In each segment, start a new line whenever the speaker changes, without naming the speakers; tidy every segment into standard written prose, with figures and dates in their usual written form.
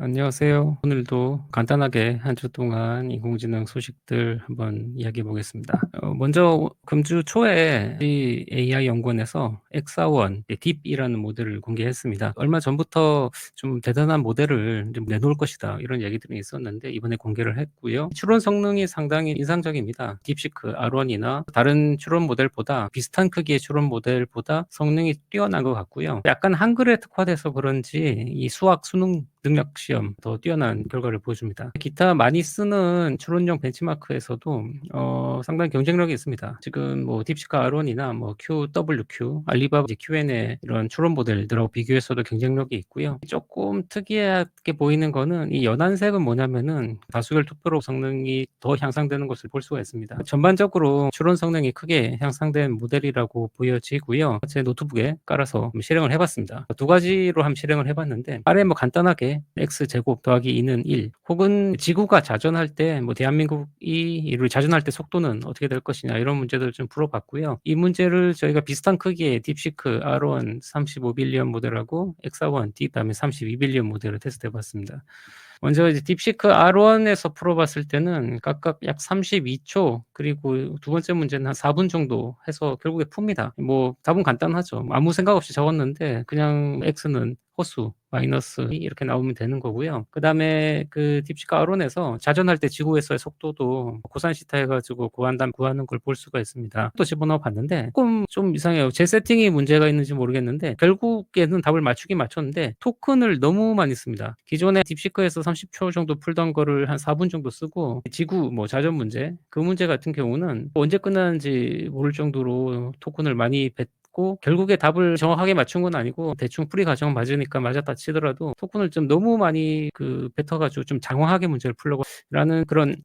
안녕하세요. 오늘도 간단하게 한 주 동안 인공지능 소식들 한번 이야기해 보겠습니다. 먼저 금주 초에 이 AI 연구원에서 엑사원 딥이라는 모델을 공개했습니다. 얼마 전부터 좀 대단한 모델을 좀 내놓을 것이다 이런 얘기들이 있었는데 이번에 공개를 했고요. 추론 성능이 상당히 인상적입니다. 딥시크 R1이나 다른 추론 모델보다 비슷한 크기의 추론 모델보다 성능이 뛰어난 것 같고요. 약간 한글에 특화돼서 그런지 이 수학 수능 능력 시험 더 뛰어난 결과를 보여줍니다. 기타 많이 쓰는 추론용 벤치마크에서도 상당히 경쟁력이 있습니다. 지금 뭐 딥시크 R1이나 뭐 QWQ, 알리바바 Q&A 이런 추론 모델들하고 비교해서도 경쟁력이 있고요. 조금 특이하게 보이는 거는 이 연한색은 뭐냐면은 다수결 투표로 성능이 더 향상되는 것을 볼 수가 있습니다. 전반적으로 추론 성능이 크게 향상된 모델이라고 보여지고요. 제 노트북에 깔아서 실행을 해봤습니다. 두 가지로 한번 실행을 해봤는데 아래 뭐 간단하게 x제곱 더하기 2는 1 혹은 지구가 자전할 때 뭐 대한민국이 이를 자전할 때 속도는 어떻게 될 것이냐 이런 문제들을 좀 풀어봤고요. 이 문제를 저희가 비슷한 크기의 딥시크 R1 35빌리언 모델하고 엑사1 딥 다음에 32빌리언 모델을 테스트해봤습니다. 먼저 이제 딥시크 R1에서 풀어봤을 때는 각각 약 32초 그리고 두 번째 문제는 한 4분 정도 해서 결국에 풉니다. 뭐 답은 간단하죠. 아무 생각 없이 적었는데 그냥 x는 호수 마이너스 이렇게 나오면 되는 거고요. 그다음에 그 딥시크 R1에서 자전할 때 지구에서의 속도도 코사인 시타 해가지고 구하는 걸 볼 수가 있습니다. 또 집어넣어 봤는데 조금 좀 이상해요. 제 세팅이 문제가 있는지 모르겠는데 결국에는 답을 맞췄는데 토큰을 너무 많이 씁니다. 기존에 딥시크에서 30초 정도 풀던 거를 한 4분 정도 쓰고 지구 뭐 자전 문제 그 문제 같은 경우는 언제 끝나는지 모를 정도로 토큰을 많이 뱉고 결국에 답을 정확하게 맞춘 건 아니고 대충 풀이 과정 맞으니까 맞았다 치더라도 토큰을 좀 너무 많이 뱉어가지고 좀 장황하게 문제를 풀려고 라는 그런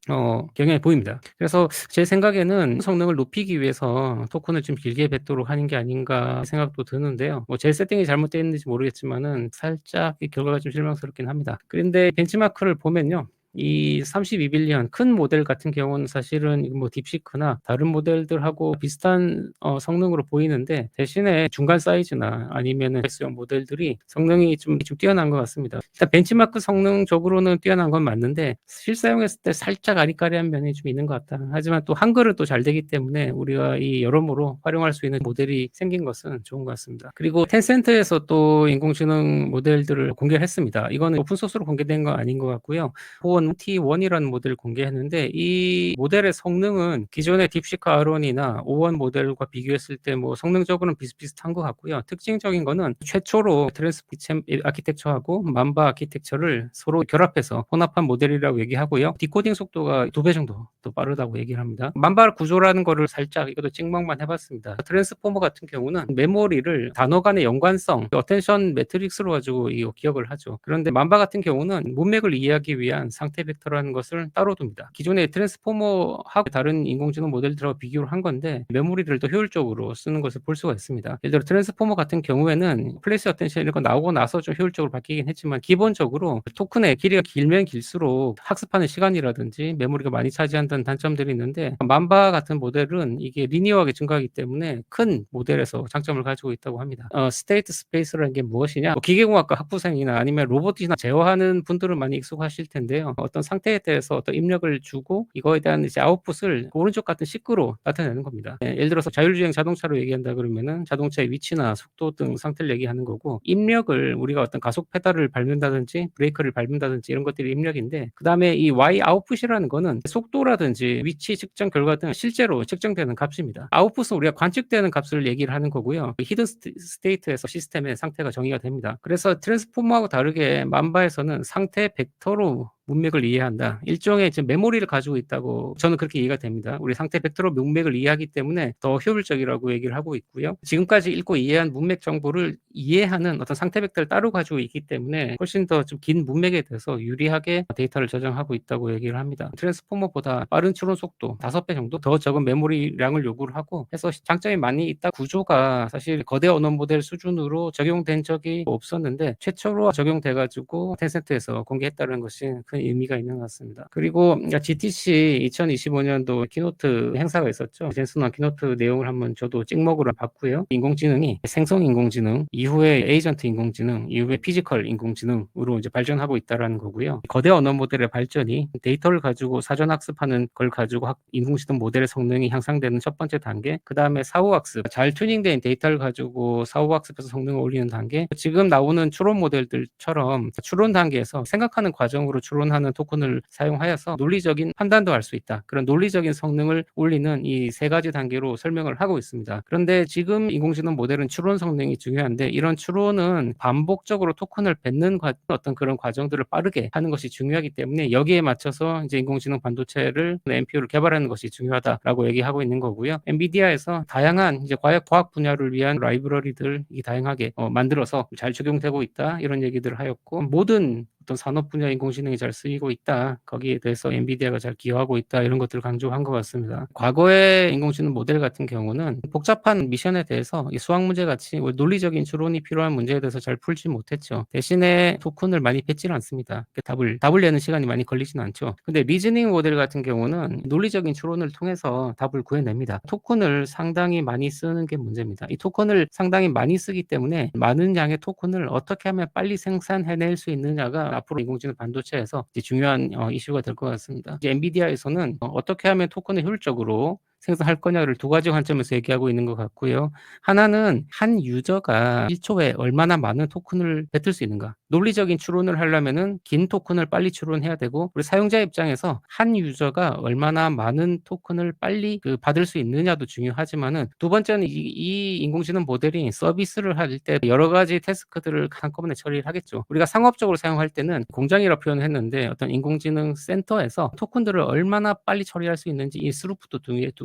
경향이 보입니다. 그래서 제 생각에는 성능을 높이기 위해서 토큰을 좀 길게 뱉도록 하는 게 아닌가 생각도 드는데요. 뭐 제 세팅이 잘못되어 있는지 모르겠지만은 살짝 이 결과가 좀 실망스럽긴 합니다. 그런데 벤치마크를 보면요. 이 32빌리언 큰 모델 같은 경우는 사실은 뭐 딥시크나 다른 모델들하고 비슷한 성능으로 보이는데 대신에 중간 사이즈나 아니면은 X형 모델들이 성능이 좀 뛰어난 것 같습니다. 일단 벤치마크 성능적으로는 뛰어난 건 맞는데 실사용했을 때 살짝 아리까리한 면이 좀 있는 것 같다. 하지만 또 한글은 또 잘 되기 때문에 우리가 이 여러모로 활용할 수 있는 모델이 생긴 것은 좋은 것 같습니다. 그리고 텐센트에서 또 인공지능 모델들을 공개했습니다. 이거는 오픈소스로 공개된 건 아닌 것 같고요. 호원 T1이라는 모델을 공개했는데 이 모델의 성능은 기존의 딥시크 R1이나 O1 모델과 비교했을 때 뭐 성능적으로는 비슷비슷한 것 같고요. 특징적인 거는 최초로 트랜스피챔 아키텍처하고 만바 아키텍처를 서로 결합해서 혼합한 모델이라고 얘기하고요. 디코딩 속도가 2배 정도 더 빠르다고 얘기를 합니다. 만바 구조라는 거를 살짝 이것도 찍먹만 해봤습니다. 트랜스포머 같은 경우는 메모리를 단어 간의 연관성, 어텐션 매트릭스로 가지고 이거 기억을 하죠. 그런데 만바 같은 경우는 문맥을 이해하기 위한 상태 벡터라는 것을 따로 둡니다. 기존의 트랜스포머하고 다른 인공지능 모델들하고 비교를 한 건데 메모리를 더 효율적으로 쓰는 것을 볼 수가 있습니다. 예를 들어 트랜스포머 같은 경우에는 플레이스 어텐션 이런 거 나오고 나서 좀 효율적으로 바뀌긴 했지만 기본적으로 토큰의 길이가 길면 길수록 학습하는 시간이라든지 메모리가 많이 차지한다는 단점들이 있는데 만바 같은 모델은 이게 리니어하게 증가하기 때문에 큰 모델에서 장점을 가지고 있다고 합니다. 스테이트 스페이스라는 게 무엇이냐? 뭐 기계공학과 학부생이나 아니면 로봇이나 제어하는 분들은 많이 익숙하실 텐데요. 어떤 상태에 대해서 어떤 입력을 주고 이거에 대한 이제 아웃풋을 오른쪽 같은 식구로 나타내는 겁니다. 예를 들어서 자율주행 자동차로 얘기한다 그러면은 자동차의 위치나 속도 등 상태를 얘기하는 거고 입력을 우리가 어떤 가속 페달을 밟는다든지 브레이크를 밟는다든지 이런 것들이 입력인데 그 다음에 이 Y 아웃풋이라는 거는 속도라든지 위치 측정 결과 등 실제로 측정되는 값입니다. 아웃풋은 우리가 관측되는 값을 얘기를 하는 거고요. 히든 스테이트에서 시스템의 상태가 정의가 됩니다. 그래서 트랜스포머하고 다르게 만바에서는 상태 벡터로 문맥을 이해한다. 일종의 지금 메모리를 가지고 있다고 저는 그렇게 이해가 됩니다. 우리 상태 벡터로 문맥을 이해하기 때문에 더 효율적이라고 얘기를 하고 있고요. 지금까지 읽고 이해한 문맥 정보를 이해하는 어떤 상태 벡터를 따로 가지고 있기 때문에 훨씬 더 좀 긴 문맥에 대해서 유리하게 데이터를 저장하고 있다고 얘기를 합니다. 트랜스포머보다 빠른 추론 속도 5배 정도 더 적은 메모리량을 요구를 하고 해서 장점이 많이 있다. 구조가 사실 거대 언어 모델 수준으로 적용된 적이 없었는데 최초로 적용돼가지고 텐센트에서 공개했다는 것이 큰 큰 의미가 있는 것 같습니다. 그리고 GTC 2025년도 키노트 행사가 있었죠. 젠슨한 키노트 내용을 한번 저도 찍먹으로 봤고요. 인공지능이 생성 인공지능, 이후에 에이전트 인공지능, 이후에 피지컬 인공지능으로 이제 발전하고 있다라는 거고요. 거대 언어 모델의 발전이 데이터를 가지고 사전 학습하는 걸 가지고 인공지능 모델의 성능이 향상되는 첫 번째 단계, 그 다음에 사후 학습, 잘 튜닝된 데이터를 가지고 사후 학습해서 성능을 올리는 단계, 지금 나오는 추론 모델들처럼 추론 단계에서 생각하는 과정으로 추론하는 토큰을 사용하여서 논리적인 판단도 할 수 있다. 그런 논리적인 성능을 올리는 이 세 가지 단계로 설명을 하고 있습니다. 그런데 지금 인공지능 모델은 추론 성능이 중요한데, 이런 추론은 반복적으로 토큰을 뱉는 어떤 그런 과정들을 빠르게 하는 것이 중요하기 때문에 여기에 맞춰서 이제 인공지능 반도체를 NPU를 개발하는 것이 중요하다라고 얘기하고 있는 거고요. 엔비디아에서 다양한 이제 과학 분야를 위한 라이브러리들이 다양하게 만들어서 잘 적용되고 있다, 이런 얘기들을 하였고, 모든 어떤 산업 분야 인공지능이 잘 쓰이고 있다, 거기에 대해서 엔비디아가 잘 기여하고 있다, 이런 것들을 강조한 것 같습니다. 과거의 인공지능 모델 같은 경우는 복잡한 미션에 대해서 수학 문제 같이 논리적인 추론이 필요한 문제에 대해서 잘 풀지 못했죠. 대신에 토큰을 많이 뱉지는 않습니다. 답을 내는 시간이 많이 걸리지는 않죠. 근데 리즈닝 모델 같은 경우는 논리적인 추론을 통해서 답을 구해냅니다. 토큰을 상당히 많이 쓰는 게 문제입니다. 이 토큰을 상당히 많이 쓰기 때문에 많은 양의 토큰을 어떻게 하면 빨리 생산해낼 수 있느냐가 앞으로 인공지능 반도체에서 중요한 이슈가 될 것 같습니다. 이제 엔비디아에서는 어떻게 하면 토큰을 효율적으로 생성할 거냐를 두 가지 관점에서 얘기하고 있는 것 같고요. 하나는 한 유저가 1초에 얼마나 많은 토큰을 뱉을 수 있는가. 논리적인 추론을 하려면은 긴 토큰을 빨리 추론해야 되고, 우리 사용자 입장에서 한 유저가 얼마나 많은 토큰을 빨리 받을 수 있느냐도 중요하지만은, 두 번째는 이 인공지능 모델이 서비스를 할 때 여러 가지 태스크들을 한꺼번에 처리를 하겠죠. 우리가 상업적으로 사용할 때는 공장이라 표현을 했는데, 어떤 인공지능 센터에서 토큰들을 얼마나 빨리 처리할 수 있는지 이 스루프도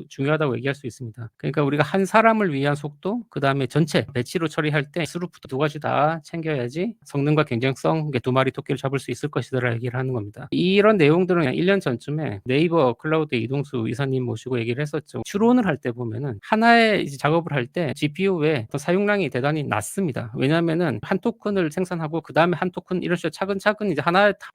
중요하다고 얘기할 수 있습니다. 그러니까 우리가 한 사람을 위한 속도, 그 다음에 전체 배치로 처리할 때 스루프트 두 가지 다 챙겨야지 성능과 경쟁성, 두 마리 토끼를 잡을 수 있을 것이다라고 얘기를 하는 겁니다. 이런 내용들은 그냥 1년 전쯤에 네이버 클라우드 이동수 이사님 모시고 얘기를 했었죠. 추론을 할 때 보면은 하나의 작업을 할 때 GPU의 사용량이 대단히 낮습니다. 왜냐하면은 한 토큰을 생산하고 그 다음에 한 토큰, 이런 식으로 차근차근 이제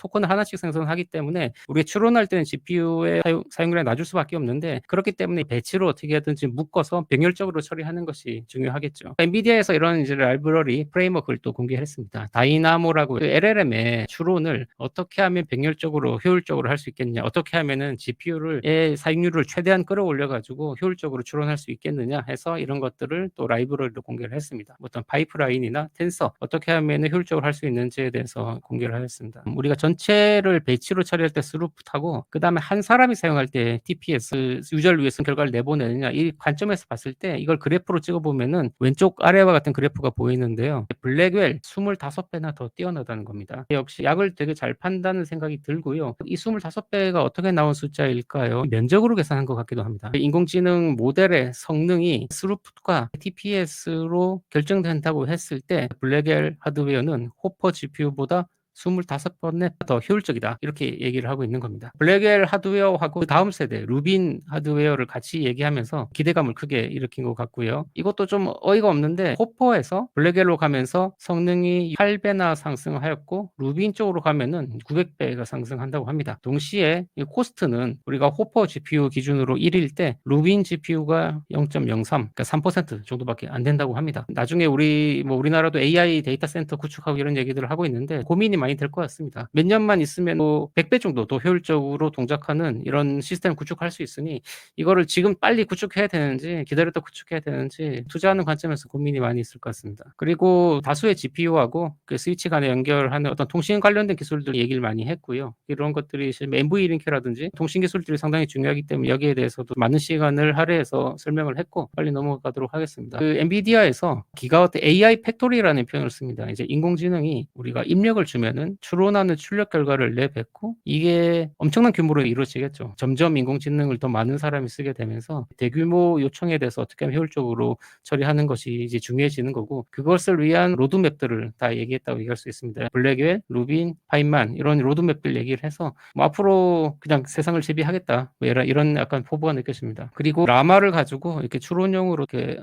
토큰을 하나씩 생성하기 때문에 우리가 추론할 때는 GPU의 사용량이 낮을 수밖에 없는데, 그렇기 때문에 배치로 어떻게 하든지 묶어서 병렬적으로 처리하는 것이 중요하겠죠. 엔비디아에서 이런 이제 라이브러리 프레임워크를 또 공개했습니다. 다이나모라고 LLM의 추론을 어떻게 하면 병렬적으로 효율적으로 할 수 있겠느냐, 어떻게 하면은 GPU의 사용률을 최대한 끌어올려 가지고 효율적으로 추론할 수 있겠느냐 해서 이런 것들을 또 라이브러리로 공개를 했습니다. 어떤 파이프라인이나 텐서 어떻게 하면 효율적으로 할 수 있는지에 대해서 공개를 하였습니다. 우리가 전체를 배치로 처리할 때 스루프트하고, 그 다음에 한 사람이 사용할 때 TPS, 유저를 위해서 결과를 내보내느냐, 이 관점에서 봤을 때 이걸 그래프로 찍어보면은 왼쪽 아래와 같은 그래프가 보이는데요. 블랙웰 25배나 더 뛰어나다는 겁니다. 역시 약을 되게 잘 판다는 생각이 들고요. 이 25배가 어떻게 나온 숫자일까요? 면적으로 계산한 것 같기도 합니다. 인공지능 모델의 성능이 스루프트과 TPS로 결정된다고 했을 때 블랙웰 하드웨어는 호퍼 GPU보다 25번에 더 효율적이다, 이렇게 얘기를 하고 있는 겁니다. 블랙웰 하드웨어하고 그 다음 세대 루빈 하드웨어를 같이 얘기하면서 기대감을 크게 일으킨 것 같고요. 이것도 좀 어이가 없는데, 호퍼에서 블랙웰로 가면서 성능이 8배나 상승하였고 루빈 쪽으로 가면은 900배가 상승한다고 합니다. 동시에 이 코스트는 우리가 호퍼 GPU 기준으로 1일 때 루빈 GPU가 0.03, 그러니까 3% 정도밖에 안 된다고 합니다. 나중에 우리나라도 AI 데이터 센터 구축하고 이런 얘기들을 하고 있는데 고민이 많이 될 것 같습니다. 몇 년만 있으면 100배 정도 더 효율적으로 동작하는 이런 시스템을 구축할 수 있으니, 이거를 지금 빨리 구축해야 되는지 기다렸다 구축해야 되는지 투자하는 관점에서 고민이 많이 있을 것 같습니다. 그리고 다수의 GPU하고 그 스위치 간에 연결하는 어떤 통신 관련된 기술들 얘기를 많이 했고요. 이런 것들이 MV-링크라든지 통신 기술들이 상당히 중요하기 때문에 여기에 대해서도 많은 시간을 할애해서 설명을 했고, 빨리 넘어가도록 하겠습니다. 그 엔비디아에서 기가와트 AI 팩토리라는 표현을 씁니다. 이제 인공지능이 우리가 입력을 주면은 추론하는 출력 결과를 내뱉고, 이게 엄청난 규모로 이루어지겠죠. 점점 인공지능을 더 많은 사람이 쓰게 되면서 대규모 요청에 대해서 어떻게 하면 효율적으로 처리하는 것이 이제 중요해지는 거고, 그것을 위한 로드맵들을 다 얘기했다고 얘기할 수 있습니다. 블랙웰, 루빈, 파인만, 이런 로드맵들 얘기를 해서 앞으로 그냥 세상을 제비하겠다, 이런 약간 포부가 느껴집니다. 그리고 라마를 가지고 이렇게 추론용으로 이렇게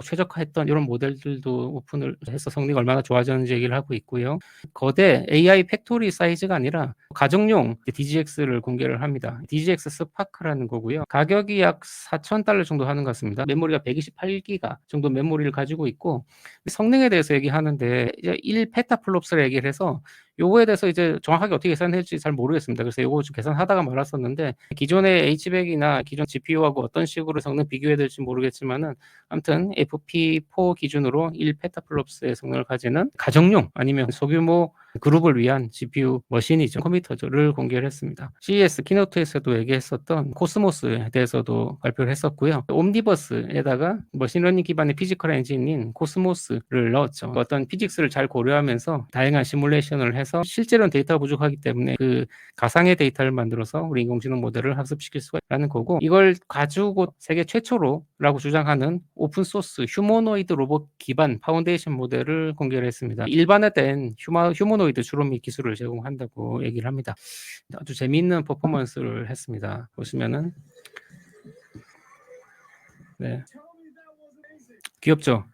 최적화했던 이런 모델들도 오픈을 해서 성능이 얼마나 좋아졌는지 얘기를 하고 있고요. 거대 AI 팩토리 사이즈가 아니라 가정용 DGX를 공개를 합니다. DGX 스파크라는 거고요. 가격이 약 $4,000 정도 하는 것 같습니다. 메모리가 128기가 정도 메모리를 가지고 있고, 성능에 대해서 얘기하는데 이제 1페타플롭스를 얘기를 해서 요거에 대해서 이제 정확하게 어떻게 계산할지 잘 모르겠습니다. 그래서 요거 좀 계산하다가 말았었는데, 기존의 H백이나 기존 GPU하고 어떤 식으로 성능 비교해야 될지 모르겠지만은 아무튼 FP4 기준으로 1페타플롭스의 성능을 가지는 가정용 아니면 소규모 그룹을 위한 GPU 머신이죠. 컴퓨터를 공개를 했습니다. CES 키노트에서도 얘기했었던 코스모스에 대해서도 발표를 했었고요. 옴니버스에다가 머신러닝 기반의 피지컬 엔진인 코스모스를 넣었죠. 어떤 피직스를 잘 고려하면서 다양한 시뮬레이션을 해서 실제로는 데이터가 부족하기 때문에 그 가상의 데이터를 만들어서 우리 인공지능 모델을 학습시킬 수가 있다는 거고, 이걸 가지고 세계 최초로라고 주장하는 오픈소스 휴머노이드 로봇 기반 파운데이션 모델을 공개를 했습니다. 일반화된 휴머노이드 주로미 기술을 제공한다고 얘기를 합니다. 아주 재미있는 퍼포먼스를 했습니다. 보시면은 네. 귀엽죠?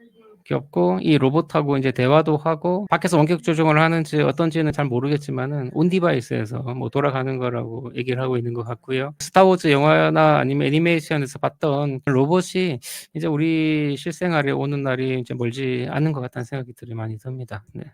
귀엽고, 이 로봇하고 이제 대화도 하고, 밖에서 원격 조종을 하는지 어떤지는 잘 모르겠지만은 온 디바이스에서 뭐 돌아가는 거라고 얘기를 하고 있는 것 같고요. 스타워즈 영화나 아니면 애니메이션에서 봤던 로봇이 이제 우리 실생활에 오는 날이 이제 멀지 않은 것 같다는 생각이 많이 듭니다. 네.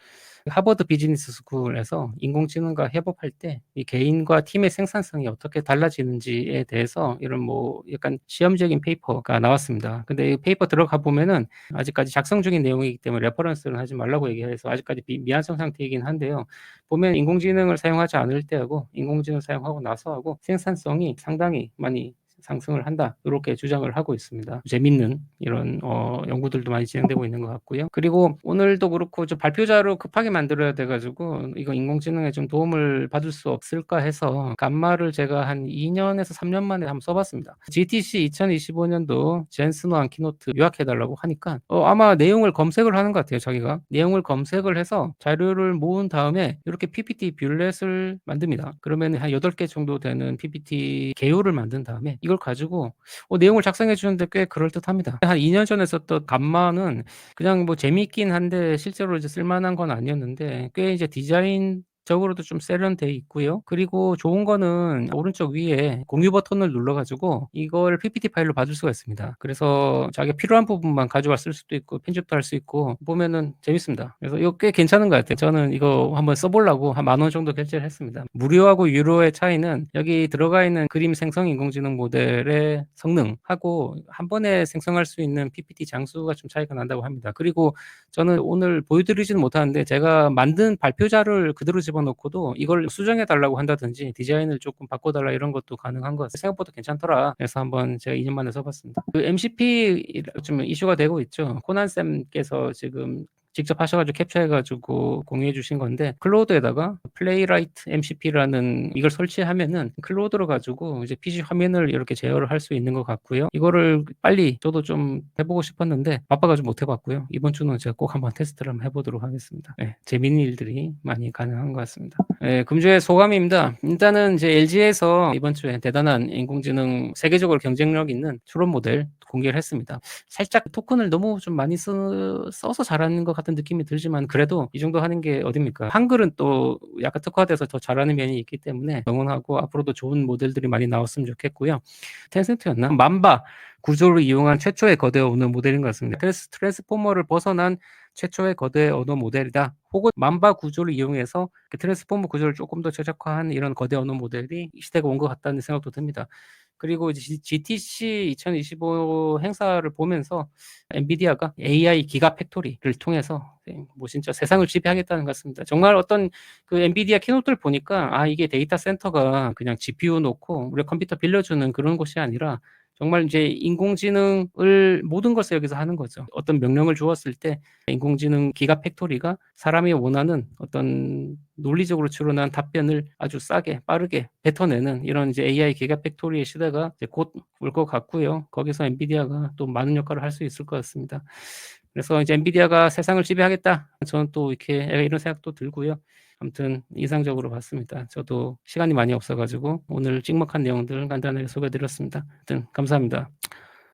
하버드 비즈니스 스쿨에서 인공지능과 협업할 때 이 개인과 팀의 생산성이 어떻게 달라지는지에 대해서 이런 뭐 약간 시험적인 페이퍼가 나왔습니다. 근데 이 페이퍼 들어가 보면은 아직까지 작성 중인 내용이기 때문에 레퍼런스는 하지 말라고 얘기해서 아직까지 미완성 상태이긴 한데요. 보면 인공지능을 사용하지 않을 때하고 인공지능을 사용하고 나서하고 생산성이 상당히 많이 상승을 한다, 이렇게 주장을 하고 있습니다. 재밌는 이런 연구들도 많이 진행되고 있는 것 같고요. 그리고 오늘도 그렇고 좀 발표자로 급하게 만들어야 돼가지고 이거 인공지능에 좀 도움을 받을 수 없을까 해서 감마를 제가 한 2년에서 3년 만에 한번 써봤습니다. GTC 2025년도 젠스노한 키노트 요약해달라고 하니까 아마 내용을 검색을 하는 것 같아요. 자기가 내용을 검색을 해서 자료를 모은 다음에 이렇게 PPT 뷰렛을 만듭니다. 그러면 한 8개 정도 되는 PPT 개요를 만든 다음에 이걸 가지고 내용을 작성해 주는데 꽤 그럴듯합니다. 한 2년 전에 썼던 감마는 그냥 뭐 재미있긴 한데 실제로 이제 쓸만한 건 아니었는데, 꽤 이제 디자인 적으로도 좀 세련돼 있고요. 그리고 좋은 거는 오른쪽 위에 공유 버튼을 눌러가지고 이걸 PPT 파일로 받을 수가 있습니다. 그래서 자기가 필요한 부분만 가져와 쓸 수도 있고 편집도 할 수 있고 보면은 재밌습니다. 그래서 이거 꽤 괜찮은 것 같아요. 저는 이거 한번 써보려고 한 10,000원 정도 결제를 했습니다. 무료하고 유료의 차이는 여기 들어가 있는 그림 생성 인공지능 모델의 성능하고 한 번에 생성할 수 있는 PPT 장수가 좀 차이가 난다고 합니다. 그리고 저는 오늘 보여드리지는 못하는데 제가 만든 발표자를 그대로 집어넣고도 이걸 수정해 달라고 한다든지 디자인을 조금 바꿔달라 이런 것도 가능한 것 같아요. 생각보다 괜찮더라. 그래서 한번 제가 2년 만에 써봤습니다. 그 MCP 좀 이슈가 되고 있죠. 코난 쌤께서 지금 직접 하셔가지고 캡처해가지고 공유해 주신 건데, 클로우드에다가 플레이라이트 MCP라는 이걸 설치하면은 클로우드로 가지고 이제 PC 화면을 이렇게 제어를 할 수 있는 것 같고요. 이거를 빨리 저도 좀 해보고 싶었는데 바빠가지고 못 해봤고요. 이번 주는 제가 꼭 한번 테스트를 한번 해보도록 하겠습니다. 네, 재밌는 일들이 많이 가능한 것 같습니다. 네, 금주의 소감입니다. 일단은 이제 LG에서 이번 주에 대단한 인공지능 세계적으로 경쟁력 있는 추론 모델 공개를 했습니다. 살짝 토큰을 너무 좀 많이 써서 잘하는 것 같은 느낌이 들지만 그래도 이 정도 하는 게 어딥니까? 한글은 또 약간 특화돼서 더 잘하는 면이 있기 때문에 응원하고 앞으로도 좋은 모델들이 많이 나왔으면 좋겠고요. 텐센트였나? 맘바 구조를 이용한 최초의 거대 언어 모델인 것 같습니다. 트랜스포머를 벗어난 최초의 거대 언어 모델이다. 혹은 맘바 구조를 이용해서 트랜스포머 구조를 조금 더 최적화한 이런 거대 언어 모델이 이 시대가 온 것 같다는 생각도 듭니다. 그리고 이제 GTC 2025 행사를 보면서 엔비디아가 AI 기가 팩토리를 통해서 뭐 진짜 세상을 지배하겠다는 것 같습니다. 정말 어떤 그 엔비디아 키노트를 보니까 이게 데이터 센터가 그냥 GPU 놓고 우리 컴퓨터 빌려주는 그런 곳이 아니라 정말 이제 인공지능을 모든 것을 여기서 하는 거죠. 어떤 명령을 주었을 때 인공지능 기가 팩토리가 사람이 원하는 어떤 논리적으로 추론한 답변을 아주 싸게 빠르게 뱉어내는 이런 이제 AI 기가 팩토리의 시대가 이제 곧 올 것 같고요. 거기서 엔비디아가 또 많은 역할을 할 수 있을 것 같습니다. 그래서 이제 엔비디아가 세상을 지배하겠다. 저는 또 이렇게 이런 생각도 들고요. 아무튼 이상적으로 봤습니다. 저도 시간이 많이 없어가지고 오늘 찍먹한 내용들 간단하게 소개해드렸습니다. 하여튼 감사합니다.